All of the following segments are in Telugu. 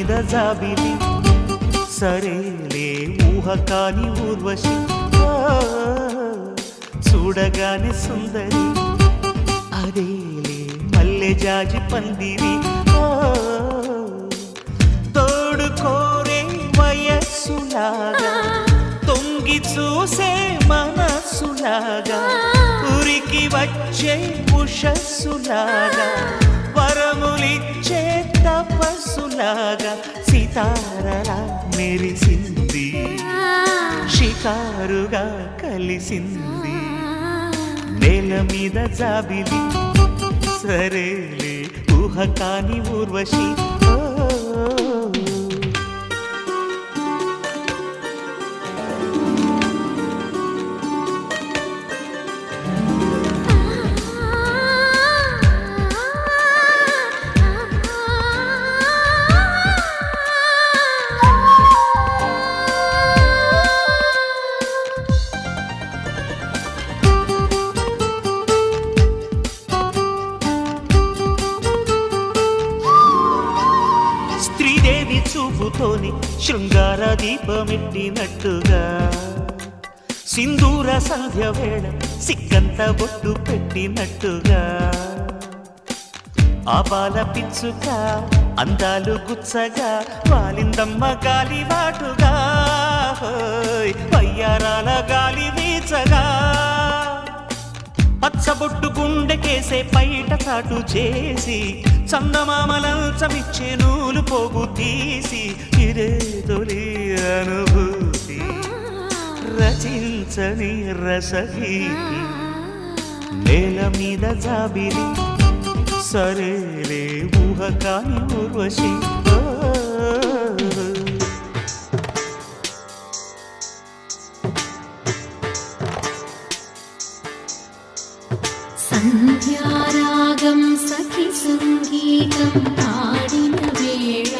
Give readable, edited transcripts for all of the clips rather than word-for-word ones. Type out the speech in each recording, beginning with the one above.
మీద జాబిలి సరేలే ఊహ కాని ఊర్వశి చూడగానే సుందరి అదేలే మల్లె జాజి పందిరి తోడు కోరే వయస్సులాగా తొంగి చూసే మనస్సులాగా ఉరికి వచ్చే ఉషస్సులాగా వరములిచ్చే తపస్సులాగా సితారలా మెరిసింది షికారుగా కలిసింది నేల మీద జాబిలి సరేలే ఊహ కాని ఊర్వశి చూపుతోని శృంగార దీపమెట్టినట్టుగా సింధూర సంధ్య వేళ సిక్కంత బొట్టు పెట్టినట్టుగా ఆబాల పిచ్చుక అందాలు గుచ్చగా వాలిందమ్మ గాలివాటుగా వయ్యారాల గాలి వీచగా పచ్చబొట్టు గుండెకేసే పైట చాటు చేసి చందమామలంచమిచ్చే నూలు పోగు తీసి ఇదే తొలి అనుభూతి రచించని రసగీతి నేల మీద జాబిలి సరేలే ఊహ కాని ఊర్వశి సంధ్యారాగం సఖి సంగీతం పాడిన వేళ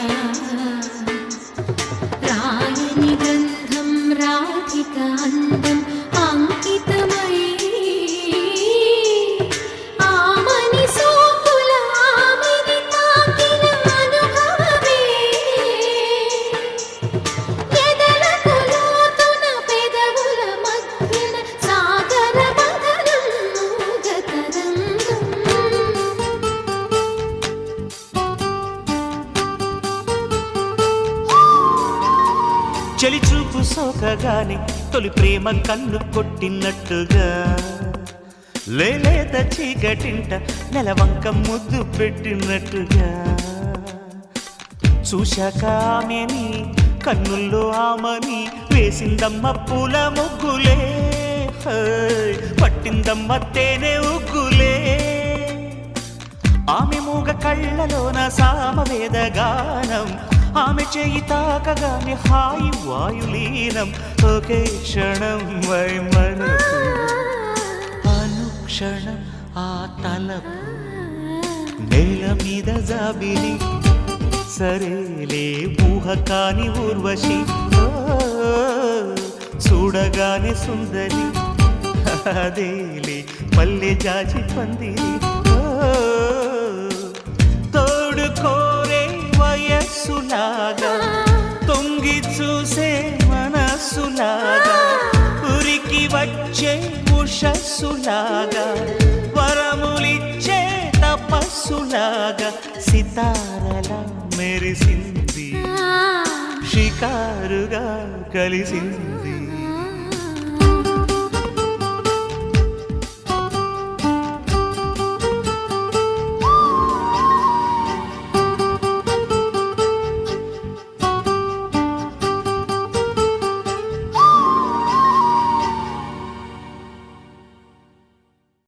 రాయని గంధం రాధిక అందం అంకితమై ఆమని సోకుల ఆమెని తాకిన అనుభవమే ఎదలకు లోతున పెదవుల మధ్యన సాగర చెలి చూపు సోకగానే తొలి ప్రేమ కన్ను కొట్టినట్టుగా లేలేత చీకటింట నెలవంక ముద్దు పెట్టినట్టుగా చూశాక ఆమెని కన్నుల్లో ఆమని వేసిందమ్మ పూల ముగ్గులే పట్టిందమ్మ తేనె ఉగ్గులే ఆమె మూగ కళ్ళలోన సామవేద గానం ఆమె చేయి తాకగానే హాయి వాయులీనం ఒకే క్షణం వై మనసు అనుక్షణం ఆ తలపు నేల మీద జాబిలి సరేలే ఊహ కాని ఊర్వశి చూడగానే సుందరి అదేలే మల్లె జాజి పందిరి తోడు కోరే వయస్సులాగా తొంగి చూసే మనస్సులాగా ఉరికి వచ్చే ఉషస్సులాగా వరములిచ్చే తపస్సులాగా సితారలా మెరిసింది షికారుగా కలిసింది